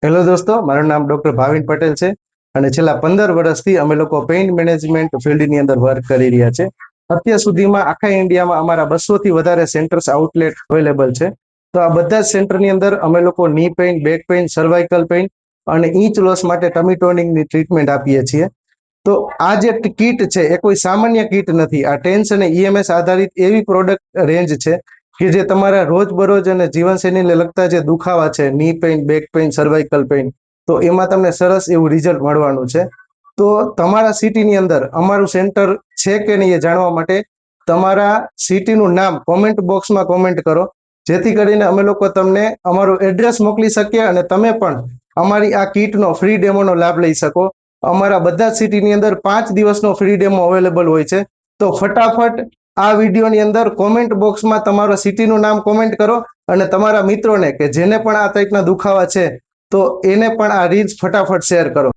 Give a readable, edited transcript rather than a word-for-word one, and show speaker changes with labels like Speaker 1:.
Speaker 1: Hello દોસ્તો, મારું નામ ડોક્ટર ભાવિન પટેલ છે અને છેલ્લા 15 વર્ષથી અમે લોકો પેઇન મેનેજમેન્ટ ફિલ્ડની અંદર વર્ક કરી રહ્યા છે. અત્યાર સુધીમાં આખા ઇન્ડિયામાં અમારા 200 થી વધારે સેન્ટર્સ આઉટલેટ અવેલેબલ છે. તો આ બધા જ સેન્ટરની અંદર અમે લોકો ની pain, back pain, cervical pain અને ઈંચ લોસ માટે ટમી ટોનિંગની ટ્રીટમેન્ટ આપીએ છીએ. તો આ જે કીટ છે એ કોઈ સામાન્ય કીટ નથી. આ ટેન્સ અને ઈએમએસ આધારિત એવી પ્રોડક્ટ રેન્જ છે કે જે તમારા રોજબરોજ અને જીવનશૈલીને લગતા જે દુખાવા છે, ની pain, back pain, cervical pain, તો એમાં તમને સરસ એવું રિઝલ્ટ મળવાનું છે. તો તમારા સિટીની અંદર અમારું સેન્ટર છે કે નહીં એ જાણવા માટે તમારા સિટીનું નામ કોમેન્ટ બોક્સમાં કોમેન્ટ કરો, જેથી કરીને અમે લોકો તમને અમારું એડ્રેસ મોકલી શકીએ અને તમે પણ અમારી આ કીટનો ફ્રી ડેમોનો લાભ લઈ શકો. અમારા બધા જ સિટીની અંદર 5 દિવસનો ફ્રી ડેમો અવેલેબલ હોય છે. તો ફટાફટ આ વિડીયોની અંદર કોમેન્ટ બોક્સમાં તમારા સિટીનું નામ કોમેન્ટ કરો અને તમારા મિત્રોને કે જેને પણ આ ટાઈપના દુખાવા છે તો એને પણ આ રીલ્સ ફટાફટ શેર કરો.